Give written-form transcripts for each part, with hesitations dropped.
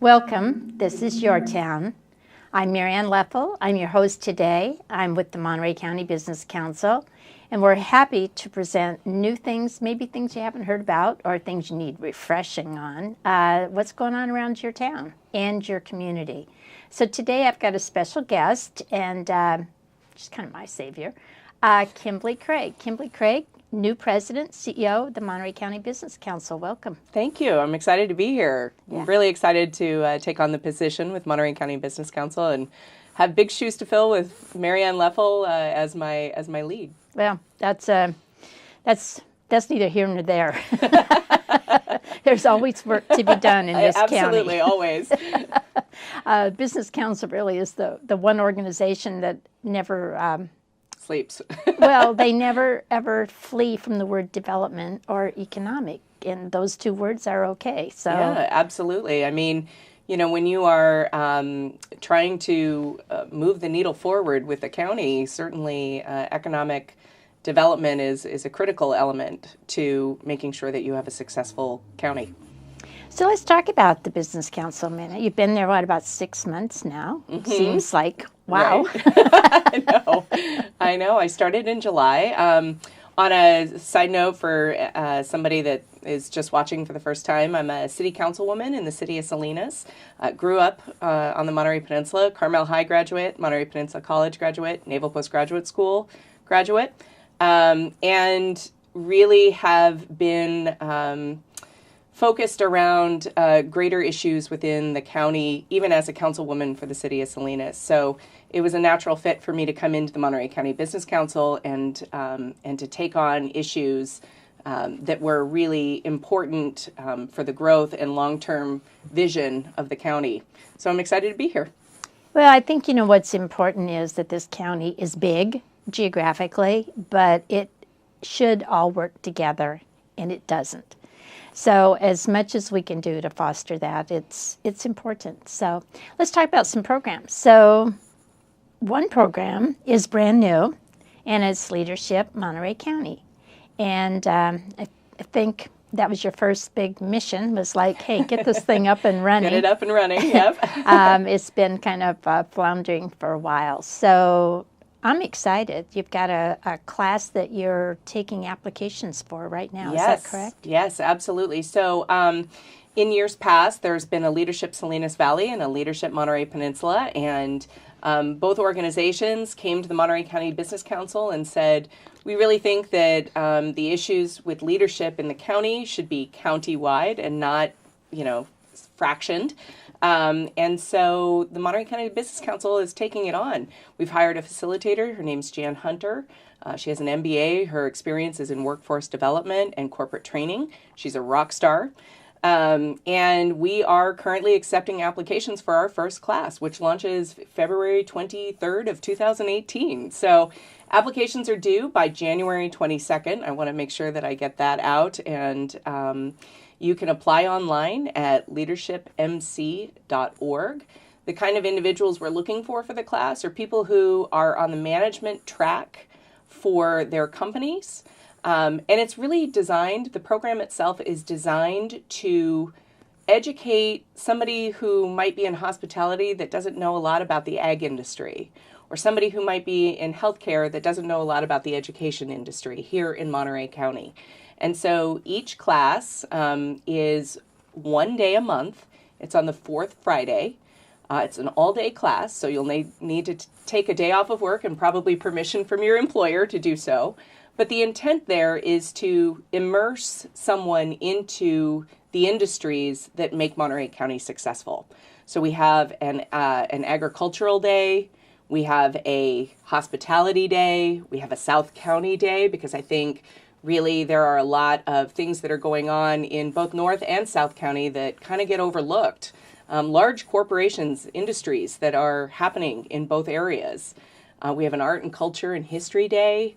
Welcome. This is Your Town. I'm Marianne Leffel. I'm your host today. I'm with the Monterey County Business Council, and we're happy to present new things, maybe things you haven't heard about or things you need refreshing on, what's going on around your town and your community. So today I've got a special guest, and she's kind of my savior, Kimberly Craig. Kimberly Craig, new president, CEO of the Monterey County Business Council. Welcome. Thank you. I'm excited to be here. Yeah. I'm really excited to take on the position with Monterey County Business Council and have big shoes to fill with Marianne Leffel as my lead. Well, that's neither here nor there. There's always work to be done in this county. Absolutely, always. Business Council really is the one organization that never sleeps. Well, they never ever flee from the word development or economic, and those two words are okay. So yeah, absolutely. I mean, you know, when you are trying to move the needle forward with the county, certainly economic development is a critical element to making sure that you have a successful county. So let's talk about the Business Council a minute. You've been there, what, about 6 months now? Mm-hmm. Seems like, wow. Right. I know. I started in July. On a side note for somebody that is just watching for the first time, I'm a city councilwoman in the city of Salinas. Grew up on the Monterey Peninsula, Carmel High graduate, Monterey Peninsula College graduate, Naval Postgraduate School graduate, and really have been focused around greater issues within the county, even as a councilwoman for the city of Salinas. So it was a natural fit for me to come into the Monterey County Business Council and to take on issues that were really important for the growth and long-term vision of the county. So I'm excited to be here. Well, I think, you know, what's important is that this county is big geographically, but it should all work together, and it doesn't. So as much as we can do to foster that, it's important. So let's talk about some programs. So one program is brand new, and it's Leadership Monterey County. And I think that was your first big mission, was like, hey, get this thing up and running. Get it up and running, yep. It's been kind of floundering for a while. So I'm excited. You've got a class that you're taking applications for right now. Yes. Is that correct? Yes, absolutely. So in years past, there's been a Leadership Salinas Valley and a Leadership Monterey Peninsula, and both organizations came to the Monterey County Business Council and said, we really think that the issues with leadership in the county should be county-wide and not, you know, fractioned. And so the Monterey County Business Council is taking it on. We've hired a facilitator. Her name's Jan Hunter. She has an MBA. Her experience is in workforce development and corporate training. She's a rock star. And we are currently accepting applications for our first class, which launches February 23rd of 2018. So applications are due by January 22nd. I want to make sure that I get that out, and you can apply online at leadershipmc.org. The kind of individuals we're looking for the class are people who are on the management track for their companies. And it's really designed, the program itself is designed to educate somebody who might be in hospitality that doesn't know a lot about the ag industry, or somebody who might be in healthcare that doesn't know a lot about the education industry here in Monterey County. And so each class is 1 day a month. It's on the fourth Friday. It's an all-day class, so you'll need to take a day off of work and probably permission from your employer to do so. But the intent there is to immerse someone into the industries that make Monterey County successful. So we have an agricultural day, we have a hospitality day, we have a South County day, because I think really there are a lot of things that are going on in both North and South County that kind of get overlooked. Large corporations, industries that are happening in both areas. We have an art and culture and history day.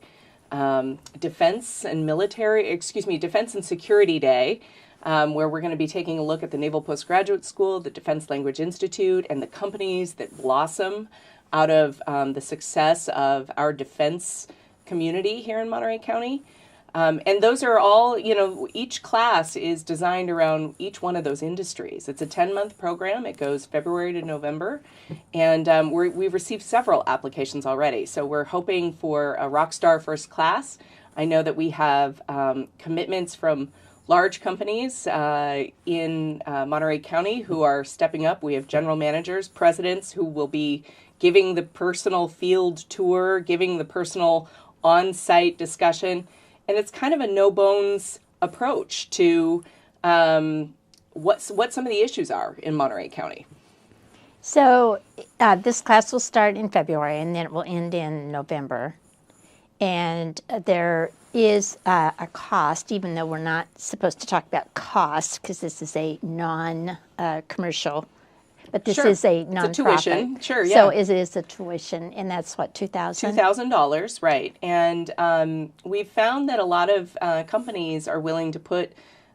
Defense and Security Day, where we're going to be taking a look at the Naval Postgraduate School, the Defense Language Institute, and the companies that blossom out of the success of our defense community here in Monterey County. And those are all, each class is designed around each one of those industries. It's a 10-month program. It goes February to November. And we've received several applications already. So we're hoping for a Rockstar First Class. I know that we have commitments from large companies in Monterey County who are stepping up. We have general managers, presidents who will be giving the personal field tour, giving the personal on-site discussion. And it's kind of a no-bones approach to what some of the issues are in Monterey County. So this class will start in February and then it will end in November. And there is a cost, even though we're not supposed to talk about cost because this is a non-commercial, but this is a nonprofit. It's a tuition, sure, yeah. So it is a tuition, and that's what, $2,000? $2,000, right. And we've found that a lot of companies are willing to put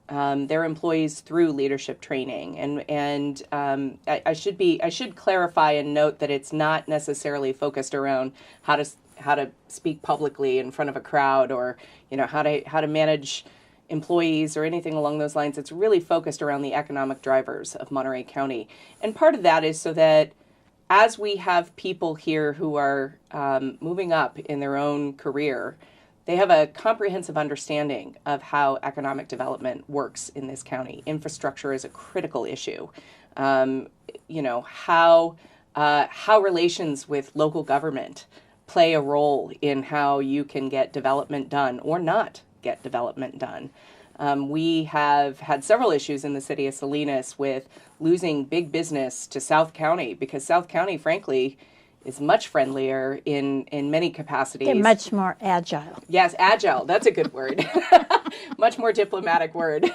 their employees through leadership training. And I should clarify and note that it's not necessarily focused around how to speak publicly in front of a crowd, or how to manage employees or anything along those lines. It's really focused around the economic drivers of Monterey County. And part of that is so that as we have people here who are moving up in their own career, they have a comprehensive understanding of how economic development works in this county. Infrastructure is a critical issue. How relations with local government play a role in how you can get development done or not get development done. We have had several issues in the city of Salinas with losing big business to South County because South County, frankly, is much friendlier in many capacities. They're much more agile. Yes, agile. That's a good word. Much more diplomatic word.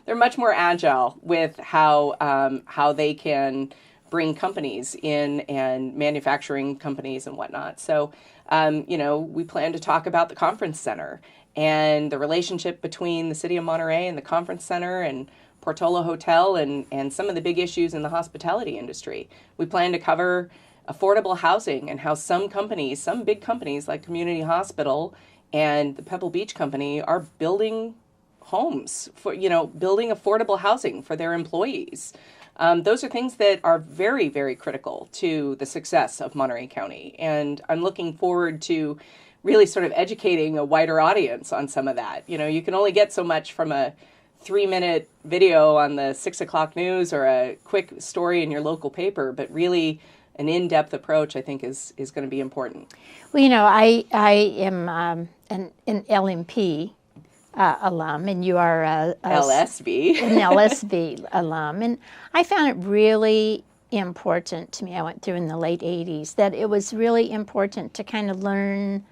They're much more agile with how they can bring companies in and manufacturing companies and whatnot. So, we plan to talk about the conference center and the relationship between the city of Monterey and the conference center and Portola Hotel and some of the big issues in the hospitality industry. We plan to cover affordable housing and how some big companies like Community Hospital and the Pebble Beach Company are building homes for, building affordable housing for their employees. Those are things that are very, very critical to the success of Monterey County. And I'm looking forward to really sort of educating a wider audience on some of that. You can only get so much from a 3-minute video on the 6 o'clock news or a quick story in your local paper, but really an in-depth approach, I think, is going to be important. Well, I am an LMP alum, and you are an LSV alum, and I found it really important to me. I went through in the late 80s that it was really important to kind of learn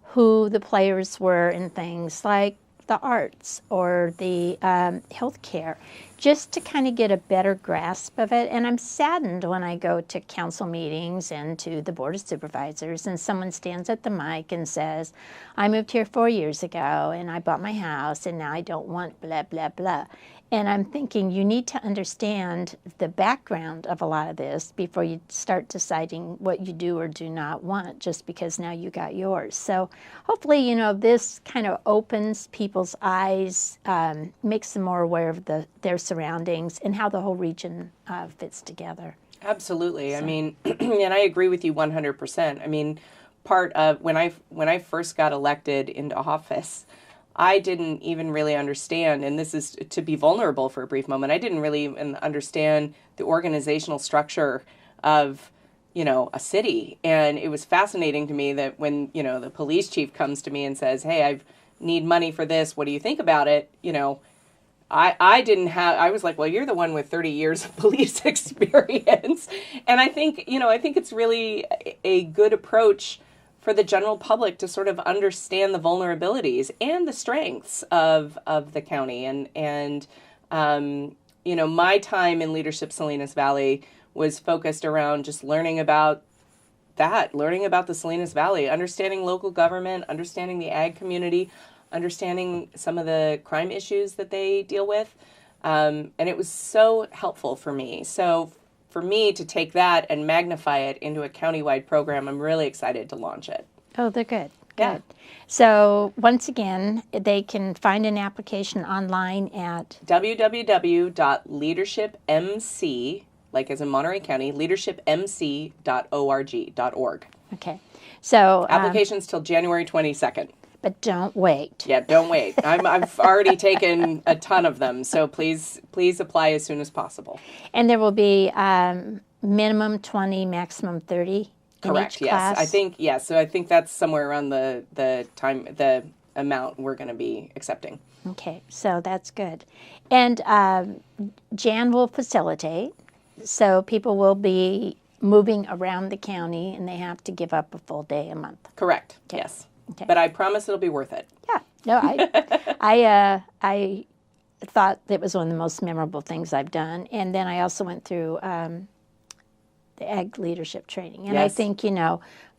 who the players were in things like the arts or the healthcare, just to kind of get a better grasp of it. And I'm saddened when I go to council meetings and to the Board of Supervisors and someone stands at the mic and says, I moved here 4 years ago and I bought my house and now I don't want blah, blah, blah. And I'm thinking you need to understand the background of a lot of this before you start deciding what you do or do not want just because now you got yours. So hopefully, this kind of opens people's eyes, makes them more aware of their surroundings and how the whole region fits together. Absolutely. So. I mean, and I agree with you 100%. I mean, part of when I first got elected into office, I didn't even really understand, and this is to be vulnerable for a brief moment, I didn't really even understand the organizational structure of, a city. And it was fascinating to me that when, the police chief comes to me and says, hey, I need money for this, what do you think about it? I was like, well, you're the one with 30 years of police experience. And I think it's really a good approach for the general public to sort of understand the vulnerabilities and the strengths of the county. And my time in Leadership Salinas Valley was focused around just learning about the Salinas Valley, understanding local government, understanding the ag community, understanding some of the crime issues that they deal with. And it was so helpful for me. So for me to take that and magnify it into a countywide program, I'm really excited to launch it. Oh, they're good. Yeah. Good. So once again, they can find an application online at www.leadershipmc, like as in Monterey County, leadershipmc.org. okay. So Applications till January 22nd. but don't wait. Yeah, don't wait. I've already taken a ton of them, so please apply as soon as possible. And there will be minimum 20, maximum 30 Correct. in each class. Yes, I think yes. So I think that's somewhere around the amount we're going to be accepting. Okay, so that's good. And Jan will facilitate, so people will be moving around the county, and they have to give up a full day a month. Correct. Okay. Yes. Okay. But I promise it'll be worth it. Yeah. No, I thought it was one of the most memorable things I've done, and then I also went through the Ag Leadership Training, and I Yes. think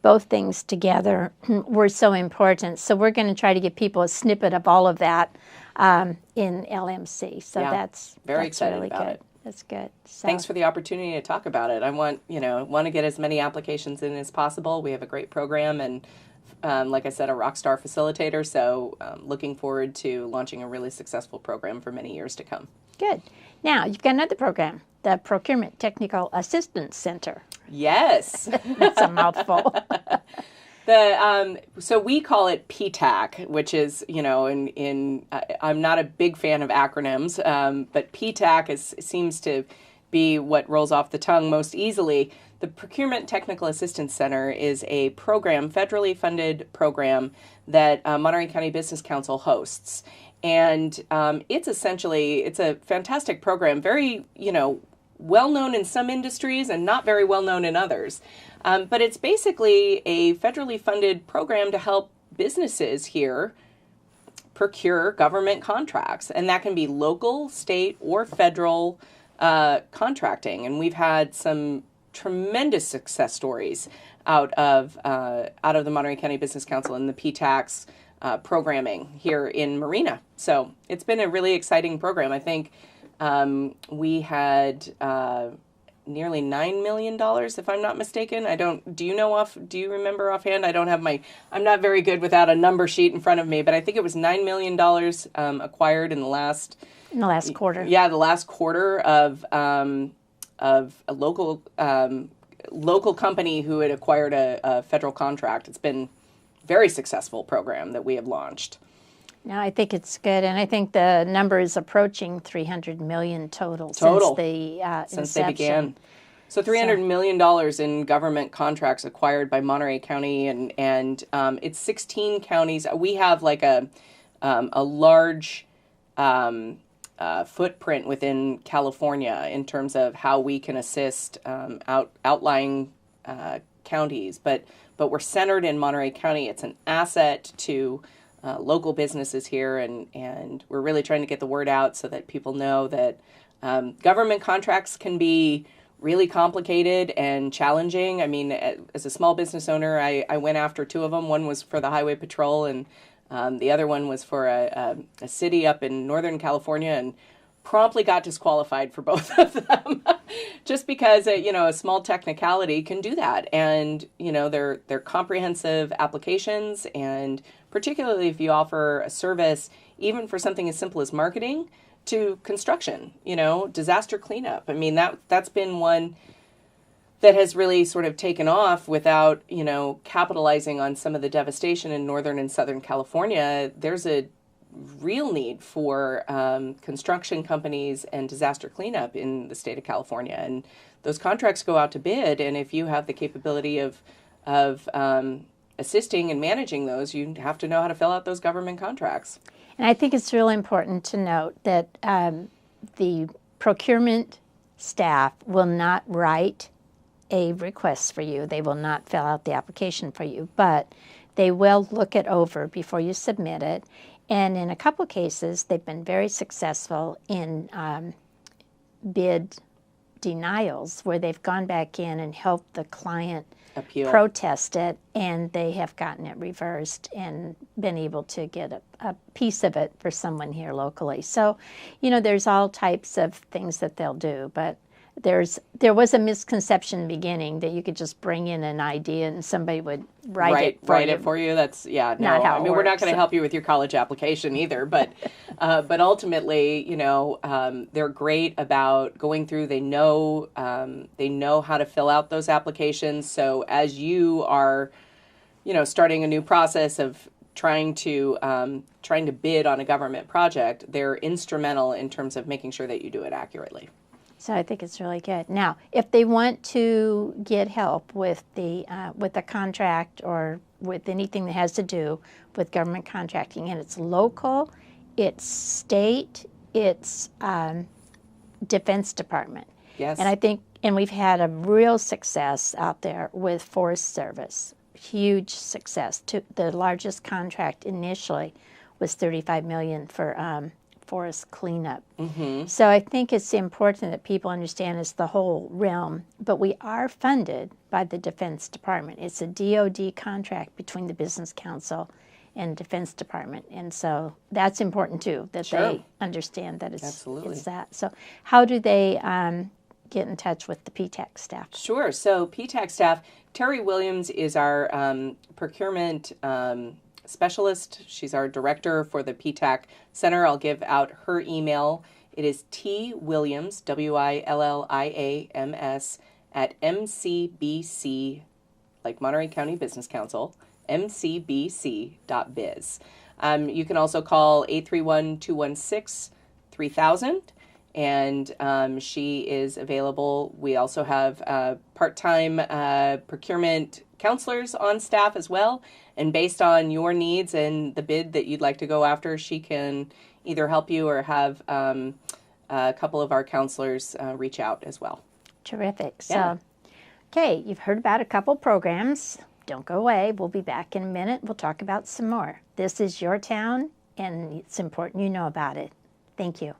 both things together were so important. So we're going to try to give people a snippet of all of that in LMC. So Yeah. that's Very excited really about good. it. That's good. So, Thanks for the opportunity to talk about it. I want to get as many applications in as possible. We have a great program and, like I said, a rock star facilitator. So looking forward to launching a really successful program for many years to come. good. Now you've got another program, the Procurement Technical Assistance Center. Yes. That's a mouthful. So we call it PTAC, which is, I'm not a big fan of acronyms, but PTAC seems to be what rolls off the tongue most easily. The Procurement Technical Assistance Center is a program, federally funded program that Monterey County Business Council hosts. And it's a fantastic program, very, well known in some industries and not very well known in others. But it's basically a federally funded program to help businesses here procure government contracts. And that can be local, state, or federal contracting. And we've had some tremendous success stories out of the Monterey County Business Council and the PTAC's programming here in Marina. So it's been a really exciting program. I think we had nearly $9 million, if I'm not mistaken. Do you remember offhand? I'm not very good without a number sheet in front of me, but I think it was $9 million acquired in the last quarter. Yeah, the last quarter of a local company who had acquired a federal contract. It's been a very successful program that we have launched. No, I think it's good, and I think the number is approaching 300 million total. Since the since they inception. began. So $300 million in government contracts acquired by Monterey County, and it's 16 counties. We have like a large footprint within California in terms of how we can assist outlying counties, but we're centered in Monterey County. It's an asset to local businesses here, and we're really trying to get the word out so that people know that government contracts can be really complicated and challenging. I mean, as a small business owner, I went after two of them. One was for the Highway Patrol, and the other one was for a city up in Northern California, and promptly got disqualified for both of them just because a small technicality can do that. And they're comprehensive applications, and particularly if you offer a service even for something as simple as marketing to construction, disaster cleanup. I mean, that's been one that has really sort of taken off without capitalizing on some of the devastation in Northern and Southern California. There's a real need for construction companies and disaster cleanup in the state of California, and those contracts go out to bid. And if you have the capability of assisting and managing those, you have to know how to fill out those government contracts. And I think it's really important to note that the procurement staff will not write a request for you. They will not fill out the application for you, but they will look it over before you submit it. And in a couple cases, they've been very successful in bid denials, where they've gone back in and helped the client Appeal. protest it, and they have gotten it reversed and been able to get a piece of it for someone here locally. So, there's all types of things that they'll do, but there was a misconception in the beginning that you could just bring in an idea and somebody would write it for you. That's Not how I it mean, we're not works. going to help you with your college application either, but ultimately, they're great about going through. They know how to fill out those applications. So as you are, starting a new process of trying to bid on a government project, they're instrumental in terms of making sure that you do it accurately. So I think it's really good. Now, if they want to get help with the contract or with anything that has to do with government contracting, and it's local, it's state, it's Defense Department. Yes. And I think, and we've had a real success out there with Forest Service. Huge success. The largest contract initially was $35 million for forest cleanup. Mm-hmm. So I think it's important that people understand it's the whole realm, but we are funded by the Defense Department. It's a DoD contract between the Business Council and Defense Department, and so that's important too, that Sure. they understand that Absolutely. it's that. So how do they get in touch with the PTAC staff? Sure. So PTAC staff, Terry Williams is our procurement specialist. She's our director for the PTAC Center. I'll give out her email. It is twilliams, WILLIAMS, at MCBC, like Monterey County Business Council, mcbc.biz. You can also call 831-216-3000, and she is available. We also have part-time procurement counselors on staff as well. And based on your needs and the bid that you'd like to go after, she can either help you or have a couple of our counselors reach out as well. Terrific. Yeah. So, okay, you've heard about a couple programs. Don't go away. We'll be back in a minute. We'll talk about some more. This is Your Town, and it's important you know about it. Thank you.